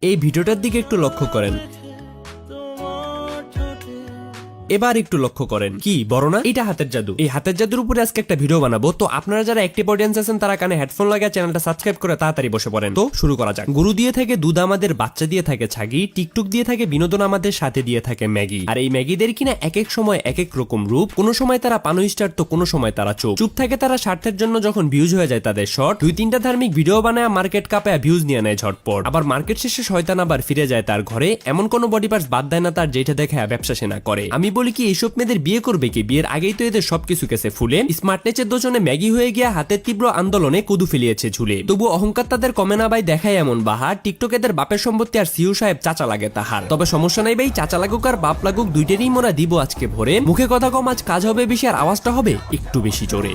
এই ভিডিওটার দিকে একটু লক্ষ্য করেন, এবার একটু লক্ষ্য করেন, কি বড় না? এটা হাতের জাদু। এই হাতের জাদুর উপরে আজকে একটা ভিডিও বানাবো। তো আপনারা যারা অ্যাক্টিভ অডিয়েন্স আছেন তারা কানে হেডফোন লাগিয়ে চ্যানেলটা সাবস্ক্রাইব করে তাড়াতাড়ি বসে পড়েন। তো শুরু করা যাক। গরু দিয়ে থাকে দুধ, আমাদের বাচ্চা দিয়ে থাকে ছাগি, টিকটক দিয়ে থাকে বিনোদন, আমাদের সাথে দিয়ে থাকে ম্যাগি। আর এই ম্যাগিদের কিনা এক এক সময় এক এক রকম রূপ। কোনো সময় তারা পানো স্টার, তো কোনো সময় তারা চুপ থাকে। তারা স্বার্থের জন্য যখন ভিউজ হয়ে যায় তাদের শর্ট, 2-3টা ধার্মিক ভিডিও বানায় মার্কেট কাঁপায় ভিউজ নিয়ে নেয় ঝটপট। আবার মার্কেট শেষে শয়তান আবার ফিরে যায় তার ঘরে। এমন কোনো বডি পার্টস বাদ দেয় না তার যেটা দেখে ব্যবসা সে না করে। আমি বলি কি, এইসব মেয়েদের বিয়ে করবে কি? বিয়ের আগেই তো এদের সবকিছু কেসে ফুলে। স্মার্টনেসের দোষণে ম্যাগি হয়ে গিয়া হাতের তীব্র আন্দোলনে কুদু ফেলিয়েছে ঝুলে। তবু অহংকার তাদের কমে না ভাই, দেখায় এমন বাহার। টিকটক এদের বাপের সম্পত্তি আর সিউ সাহেব চাচা লাগে তাহার। তবে সমস্যা নাই ভাই, চাচা লাগুক আর বাপ লাগুক দুইটারই মোরা দিব আজকে ভরে। মুখে কথা কম, আজ কাজ হবে বেশি আর আওয়াজটা হবে একটু বেশি জোরে।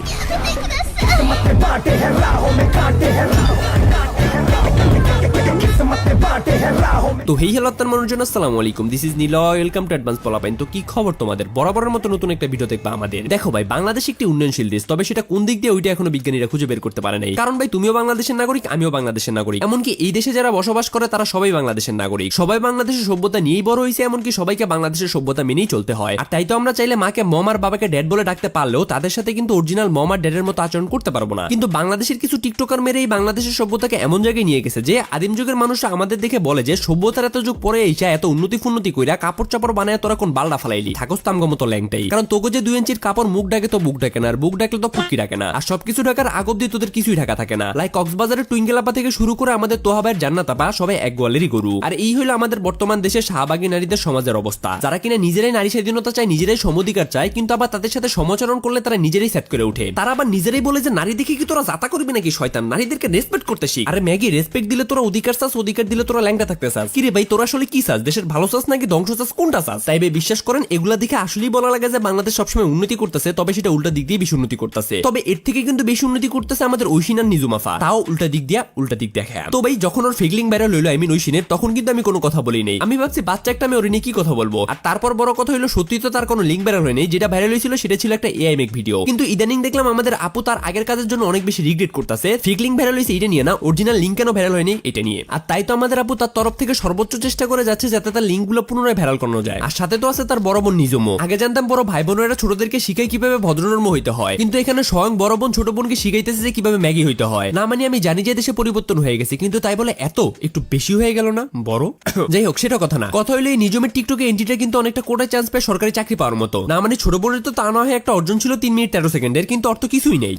তো হেই হ্যালো আপনার মানুষজন, আসসালামু আলাইকুম, this is Niloy, welcome to advance পোলাপাইন। তো কি খবর তোমাদের? বরাবরের মতো নতুন একটা ভিডিও দেখবা আমাদের। দেখো ভাই, বাংলাদেশ একটি উন্নয়নশীল দেশ, তবে সেটা কোন দিক দিয়ে ওইটা এখনো বিজ্ঞানীরা খুঁজে বের করতে পারে নাই। কারণ ভাই, তুমিও বাংলাদেশের নাগরিক, আমিও বাংলাদেশের নাগরিক। এমনকি এই দেশে যারা বসবাস করে তারা সবাই বাংলাদেশের নাগরিক। সবাই বাংলাদেশের সভ্যতা নিয়েই বড় হয়েছে, এমনকি সবাইকে বাংলাদেশের সভ্যতা মেনেই চলতে হয়। আর তাই তো আমরা চাইলে মাকে মম আর বাবাকে ড্যাড বলে ডাকতে পারলেও তাদের সাথে কিন্তু অরিজিনাল মম আর ড্যাডের মতো আচরণ করতে পারবো না। কিন্তু বাংলাদেশের কিছু টিকটকার মেরে এই বাংলাদেশের সভ্যতাকে এমন জায়গায় নিয়ে গেছে যে আদিম যুগের মানুষরা আমাদের দেখে বলে যে সভ্যতার এত যুগ পরে এইসা এত উন্নতি ফুন্নতি কইরা কাপড় চাপড় বানায় তোরা কোন বালডা ফালাইলি, থাকস তামগো মতো ল্যাংটাই। কারণ তোকে যে 2 ইঞ্চির কাপড় মুখ ডাকে তো বুক ডাকে না, আর বুক ডাকলে তো ফুকি ডাকে না। আর সবকিছু ঢাকার আগব দিয়ে তোদের কিছুই ঢাকা থাকে না। লাইক কক্সবাজারের টুইঙ্গেলাপা থেকে শুরু করে আমাদের তোহাবাইয়ের জান্নাতাপা সবাই এক গোয়ালেরই গরু। আর এই হলো আমাদের বর্তমান দেশের শাহবাগী নারীদের সমাজের অবস্থা, যারা কিনা নিজেরাই নারী স্বাধীনতা চায়, নিজেরাই সমধিকার চায়, কিন্তু আবার তাদের সাথে সমাচরণ করলে তারা নিজেরাই সেট করে ওঠে। তারা আবার নিজেরাই বলে যে নারী দেখে কি তোরা জাতা করবি নাকি শয়তান, নারীদেরকে রেসপেক্ট করতে শিখ। আরে ম্যাগি, রেসপেক্ট দিলে তোরা অধিকার চাস, অধিকার দিলে তোরা ল্যাংটা থাকতে চাস। কি রে ভাই, তোরা আসলে কি চাস? দেশের ভালো চাস নাকি ধ্বংস চাস, কোনটা চাস? তাই ভাই বিশ্বাস করেন, এগুলা দেখে আসলেই বলা লাগে যে বাংলাদেশ সবসময় উন্নতি করতেছে, তবে সেটা উল্টা দিক দিয়ে বেশি উন্নতি করতেছে। তবে এর থেকে কিন্তু বেশি উন্নতি করতেছে আমাদের ঐশিনার নিজুমাফা, তাও উল্টা দিক দিয়া খেয়া। তো ভাই যখন ওর ফেগলিং ভাইরাল হইলো, আই মিন ঐশিনের, তখন কিন্তু আমি কোনো কথা বলি নাই। আমি ভাবছি বাচ্চা একটা, আমি ওর নিয়ে কি কথা বলবো। আর তারপর বড় কথা হলো, সত্যি তো তার কোনো লিঙ্ক ভাইরাল হয়নি। যেটা ভাইরাল হয়েছিল সেটা ছিল একটা এআই মেক ভিডিও। কিন্তু ইদানিং দেখলাম আমাদের আপু তার আগের কাজের জন্য অনেক বেশি রিগ্রেট করতেছে। ফেগলিং ভাইরাল হয়েছে এটা নিয়ে না, অরিজিনাল লিঙ্ক কেন ভাইরাল হয়নি এটা নিয়ে। আর তাই তো আমাদের আপু তার তরফ থেকে সর্বোচ্চ চেষ্টা করে যাচ্ছে যাতে তার লিঙ্কগুলো পুনরায় ভাইরাল করানো যায়। আর সাথে তো আছে তার বড় বোন নিজমো। আগে জানতাম বড় ভাই বোনেরা ছোটদেরকে শিখায় কিভাবে ভদ্রনর্ম হইতে হয়, কিন্তু এখানে স্বয়ং বড় বোন ছোট বোনকে শিখাইতেছে যে কিভাবে ম্যাগি হইতে হয়। না মানে আমি জানি যে দেশে পরিবর্তন হয়ে গেছে, কিন্তু তাই বলে এত একটু বেশি হয়ে গেল না বড়? যাই হোক, সেটা কথা না। কথা হইলে এই নিজমের টিকটকে এন্ট্রিটা কিন্তু অনেকটা কোটায় চান্স পায় সরকারি চাকরি পাওয়ার মতো। না মানে ছোট বোনের তো তা না হয় একটা অর্জন ছিল 3 মিনিট 13 সেকেন্ডের, কিন্তু অর্থ কিছুই নেই।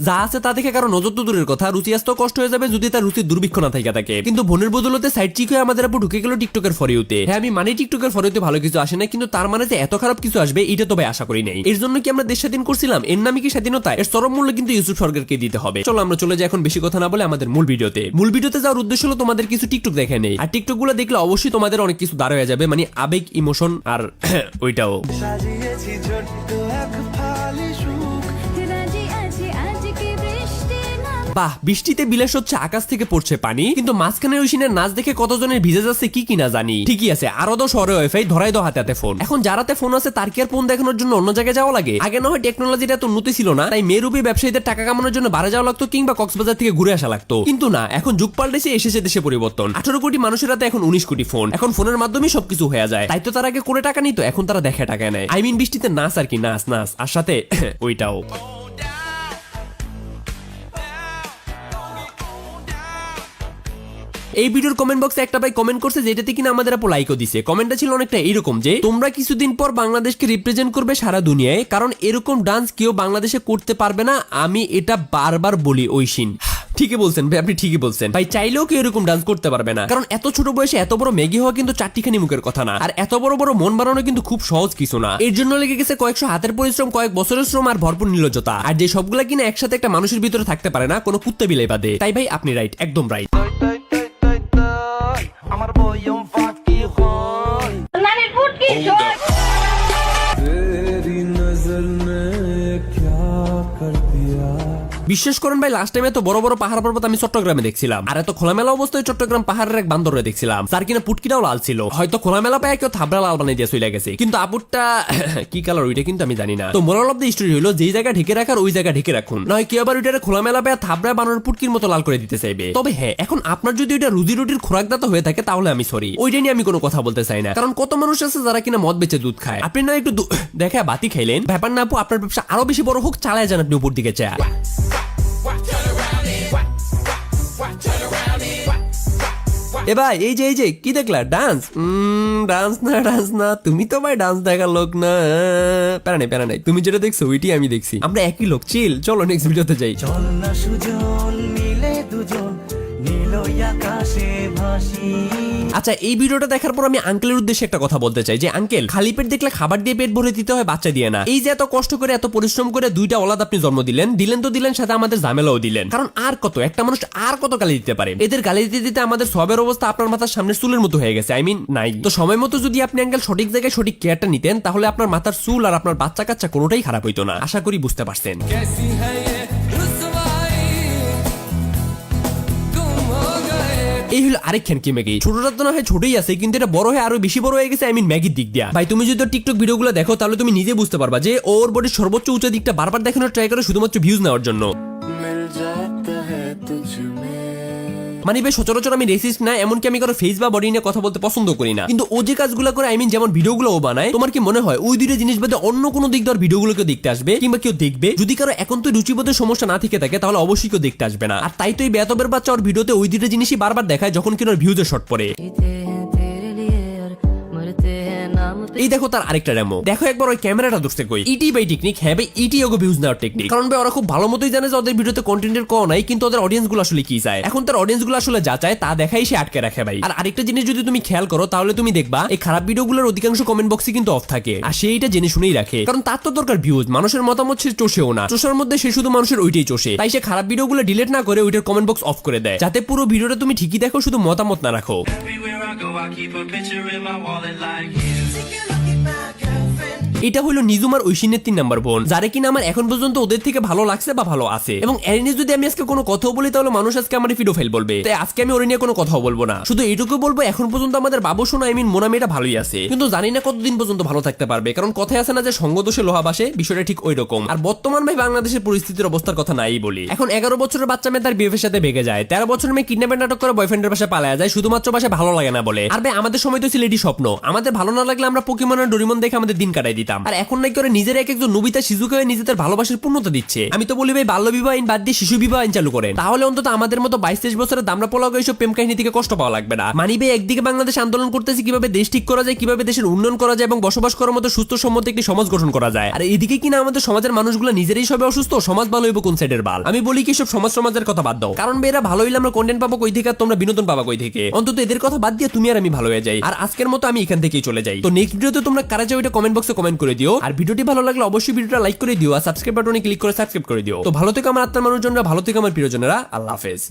যা আছে তা দেখে কারো নজর তো দূরের কথা, রুচি আসতেও কষ্ট হয়ে যাবে যদি তার রুচির দুর্ভিক্ষ না থাকে। কিন্তু বোনের বদলতে সাইড চিক হয়ে আমাদের আপু ঢুকে গেল টিকটকের ফরিউতে। হ্যাঁ, আমি মানে টিকটকের ফরিউতে ভালো কিছু আসে না, কিন্তু তার মানে যে এত খারাপ কিছু আসবে এটা তো ভাই আশা করি নাই। এর জন্য কি আমরা দেশ স্বাধীন করছিলাম? এর নামে কি স্বাধীনতা? এর চরম মূল্য কিন্তু ইউসুফ সরকারকে দিতে হবে। চলো আমরা চলে যাই এখন বেশি কথা না বলে আমাদের মূল ভিডিওতে যাওয়ার উদ্দেশ্য হলো তোমাদের কিছু টিকটক দেখে নেই। আর টিকটক গুলো দেখলে অবশ্যই তোমাদের অনেক কিছু দাঁড় হয়ে যাবে, মানে আবেগ, ইমোশন আর ওইটাও। বাহ, বৃষ্টিতে বিলাস হচ্ছে, আকাশ থেকে পড়ছে পানি, কিন্তু মাঝখানে ঐশিনের নাচ দেখে কতজনের ভিজে যাচ্ছে কি না জানি। ঠিকই আছে, আরো তো শহরে ওয়াইফাই, ধরাই দাও হাতে ফোন। এখন যারাতে ফোন আছে তার কি আর ফোন দেখানোর জন্য অন্য জায়গায় যাওয়া লাগে? আগে না হয় টেকনোলজিটা তো উন্নতি ছিল না, তাই মেরুবি ব্যবসায়ীদের টাকা কামানোর জন্য বাইরে যাওয়া লাগতো কিংবা কক্সবাজার থেকে ঘুরে আসা লাগতো। কিন্তু না, এখন যুগ পাল্টেছে, এসেছে দেশে পরিবর্তন। 18 কোটি মানুষের হাতে এখন 19 কোটি ফোন। এখন ফোনের মাধ্যমে সবকিছু হয়ে যায়। তাই তো তার আগে করে টাকা নিত, এখন তারা দেখে টাকা নেয়। আই মিন বৃষ্টিতে নাচ আর কি, নাচ আর সাথে ওইটাও। এই ভিডিওর কমেন্ট বক্সে একটা ভাই কমেন্ট করছে যেটাতে কিনা আমাদের আপু লাইকও দিছে। কমেন্টটা ছিল অনেকটা এরকম যে তোমরা কিছুদিন পর বাংলাদেশকে রিপ্রেজেন্ট করবে সারা দুনিয়ায়, কারণ এরকম ডান্স কেউ বাংলাদেশে করতে পারবে না। আমি এটা বারবার বলি ঐশিন। ঠিকই বলছেন ভাই, আপনি ঠিকই বলছেন ভাই, চাইলেও কেউ এরকম ডান্স করতে পারবে না। কারণ এত ছোট বয়সে এত বড় ম্যাগি হওয়া কিন্তু চারটিখানি মুখের কথা না, আর এত বড় বড় মন বানানো কিন্তু খুব সহজ কিছু না। এর জন্য লেগে গেছে কয়েকশো হাতের পরিশ্রম, কয়েক বছরের শ্রম আর ভরপুর নির্লজ্জতা। আর যে সবগুলা কিনা একসাথে একটা মানুষের ভিতরে থাকতে পারে না, কোনো কুত্তে বিলাই বাদে। তাই ভাই আপনি রাইট, একদম রাইট। আমার বয়ম ফাঁকি হয় নানের ফুটকি হয়। বিশ্বাস করেন ভাই, লাস্ট টাইমে এত বড় বড় পাহাড় পর্বত আমি চট্টগ্রামে দেখছিলাম, আর এত খোলামেলা অবস্থায় চট্টগ্রাম পাহাড়ের এক বান্দরে দেখছিলাম, যার কিনা পুটকিটাও লাল ছিল। হয়তো খোলামেলা পায় কেউ থাবড়া লাল বানিয়ে দিয়ে চলে গেছে, কিন্তু আপুরটা কি কালার ওইটা কিন্তু আমি জানি না। তো মোরাল অফ দ্য স্টোরি হলো, যেই জায়গা ঢেকে রাখার ওই জায়গা ঢেকে রাখুন, নয় কেউ আবার ওইটা খোলামেলা পায় থাবড়া বানানোর পুটকির মতো লাল করে দিতে চাইবে। তবে হ্যাঁ, এখন আপনার যদি ওইটা রুজি রুটির খোরাকদাতা হয়ে থাকে তাহলে আমি সরি, ওইটা নিয়ে আমি কোনো কথা বলতে চাই না। কারণ কত মানুষ আছে যারা কিনা মদ বেচে দুধ খায়, আপনি না একটু দেখা বাতি খাইলেন, ব্যাপার না আপু, আপনার ব্যবসা আরো বেশি বড় হোক, চালায় যান আপনি উপর দিকে চা। এ ভাই, এই যে কি দেখলা, ডান্স? ডান্স না, তুমি তো ভাই ডান্স দেখার লোক না। প্যারা নাই, তুমি যেটা দেখছো ওইটি আমি দেখছি, আমরা একই লোক। চিল, চলো নেক্সট ভিডিওতে যাই। চল না সুজন মিলে দুজন নীল আকাশে ভাসি। আচ্ছা, এই ভিডিওটা দেখার পর আমি আঙ্কেলের উদ্দেশ্যে একটা কথা বলতে চাই যে আঙ্কেল, খালি পেট দেখলে খাবার দিয়ে পেট ভরে দিতে হয়, বাচ্চা দিয়ে না। এই যে এত কষ্ট করে এত পরিশ্রম করে দুইটা ওলাদ আপনি জন্ম দিলেন তো দিলেন, সাথে আমাদের ঝামেলাও দিলেন। কারণ আর কত একটা মানুষ আর কত গালি দিতে পারে? এদের গালি দিতে দিতে আমাদের সবের অবস্থা আপনার মাথার সামনে চুলের মতো হয়ে গেছে, নাই। তো সময় মতো যদি আপনি আঙ্কেল সঠিক জায়গায় সঠিক কেয়ারটা নিতেন, তাহলে আপনার মাথার চুল আর আপনার বাচ্চা কাচ্চা কোনোটাই খারাপ হইতো না। আশা করি বুঝতে পারছেন। এই হলো আরেকখান কি ম্যাগি। ছোটটা তো না হয় ছোটই আছে, কিন্তু এটা বড় হয়ে আরো বেশি বড় হয়ে গেছে, ম্যাগির দিক দিয়া। ভাই তুমি যদি টিকটক ভিডিওগুলো দেখো তাহলে তুমি নিজে বুঝতে পারবা যে ওর বডির সর্বোচ্চ উঁচু দিকটা বারবার দেখানোর ট্রাই করে শুধুমাত্র ভিউজ নেওয়ার জন্য। মানে ভাই সচরাচর আমি রেসিস্ট না, এমনকি আমি কারো ফেস বা বডি নিয়ে কথা বলতে পছন্দ করি না, কিন্তু ও যে কাজগুলো করে, যেমন ভিডিওগুলো ও বানায়, তোমার কি মনে হয় ওই দুইটা জিনিস বাদে অন্য কোনো দিক দিয়ে ভিডিওগুলো কেউ দেখতে আসবে কিংবা কেউ দেখবে? যদি কারো এখন তো রুচিবোধের সমস্যা না থেকে থাকে তাহলে অবশ্যই কেউ দেখতে আসবে না। আর তাই তো এই বেয়াদবের বাচ্চা ওর ভিডিওতে ওই দুইটা জিনিসই বারবার দেখায় যখন কিনা ওর ভিউজের শর্ট পড়ে। এই দেখো তার আরেকটা ডেমো দেখো, একবার ওই ক্যামেরাটা ধরতে কই। ইটি বাই টেকনিক, হ্যাঁ ভাই, ইটি ওগো ভিউজ নেওয়ার টেকনিক। কারণ ভাই ওরা খুব ভালো মতোই জানে যে ওদের ভিডিওতে কন্টেন্টের কম নাই, কিন্তু ওদের অডিয়েন্স গুলো আসলে কি চায়। এখন তার অডিয়েন্স গুলো আসলে যা চায় তা দেখাই সে আটকে রাখে ভাই। আর আরেকটা জিনিস যদি তুমি খেয়াল করো তাহলে তুমি দেখবা এই খারাপ ভিডিওগুলোর অধিকাংশ কমেন্ট বক্সে কিন্তু অফ থাকে, আর সে এটা জেনে শুনেই রাখে। কারণ তার তো দরকার ভিউজ, মানুষের মতামত সে চষেও না, চষার মধ্যে সে শুধু মানুষের ওইটাই চষে। তাই সে খারাপ ভিডিওগুলো ডিলিট না করে ওইটার কমেন্ট বক্স অফ করে দেয়, যাতে পুরো ভিডিওটা তুমি ঠিকই দেখো, শুধু মতামত না রাখো। এটা হলো নিজুমার ঐশিনের 3 নাম্বার বোন, যারে কিনা আমার এখন পর্যন্ত ওদের থেকে ভালো লাগছে বা ভালো আছে। এবং এর নিয়ে যদি আমি আজকে কোনো কথা বলি তাহলে মানুষ আজকে আমার ফিডোফাইল বলবে, তাই আজকে আমি ওর নিয়ে কোনো কথা বলবো না। শুধু এইটুকু বলবো, এখন পর্যন্ত আমাদের বাবু সোনা মোনা মেয়েটা ভালোই আছে, কিন্তু জানি না কতদিন পর্যন্ত ভালো থাকতে পারবে। কারণ কথায় আছে না যে সঙ্গ দোষে লোহা বাসে, বিষয়টা ঠিক ওই রকম। আর বর্তমান ভাই বাংলাদেশের পরিস্থিতির অবস্থার কথা নাই বলি। এখন 11 বছরের বাচ্চা মেয়ে তার বিয়ের সাথে ভেগে যায়, 13 বছরের মেয়ে কিডন্যাপের নাটক করে বয়ফ্রেন্ডের বাসায় পালায়া যায়, শুধুমাত্র বাসায় ভালো লাগে না বলে। আর ভাই আমাদের সময় তো ছিল এটি স্বপ্ন, আমাদের ভালো না লাগলে আমরা পোকেমন আর ডোরিমন দেখে আমাদের দিন কাটাই দিতাম। আর এখন নাকি নিজের এক একজন নবিতা শিশুকে নিজেদের ভালোবাসার পূর্ণতা দিচ্ছে। আমি তো বলি ভাই বাল্য বিবাহ আইন বাদ দিয়ে শিশু বিবাহ আইন চালু করেন, তাহলে অন্তত আমাদের মতো 22-23 বছরের দামড়া পোলাও এইসব প্রেম কাহিনী থেকে কষ্ট পাওয়া লাগবে না। মানি ভাই একদিকে বাংলাদেশ আন্দোলন করতেছে কিভাবে দেশ ঠিক করা যায়, কিভাবে দেশের উন্নয়ন করা যায় এবং বসবাস করার মতো সুস্থ সম্মত একটি সমাজ গঠন করা যায়। আর এদিকে কিনা আমাদের সমাজের মানুষগুলো নিজেরাই সবে অসুস্থ, সমাজ ভালো হইব কোন সাইডের বাল? আমি বলি কি সব সমাজের কথা বাদ দাও, কারণ এরা ভালো হইলে আমরা কন্টেন্ট পাবো কই থেকে, আর তোমরা বিনোদন পাবা কই থেকে? অন্তত এদের কথা বাদ দিয়ে তুমি আর আমি ভালো হয়ে যাই, আর আজকের মতো আমি এখান থেকেই চলে যাই। তো নেক্সট ভিডিওতে তোমরা কারা চাও এটা কমেন্ট বক্সে কমেন্ট করে দিও, আর ভিডিওটি ভালো লাগলে অবশ্যই ভিডিওটা লাইক করে দিও, আর সাবস্ক্রাইব বাটনে ক্লিক করে সাবস্ক্রাইব করে দিও। তো ভালো থেকো আমার আত্মার মানুষজনরা, ভালো থেকো আমার প্রিয়জনেরা, আল্লাহ হাফেজ।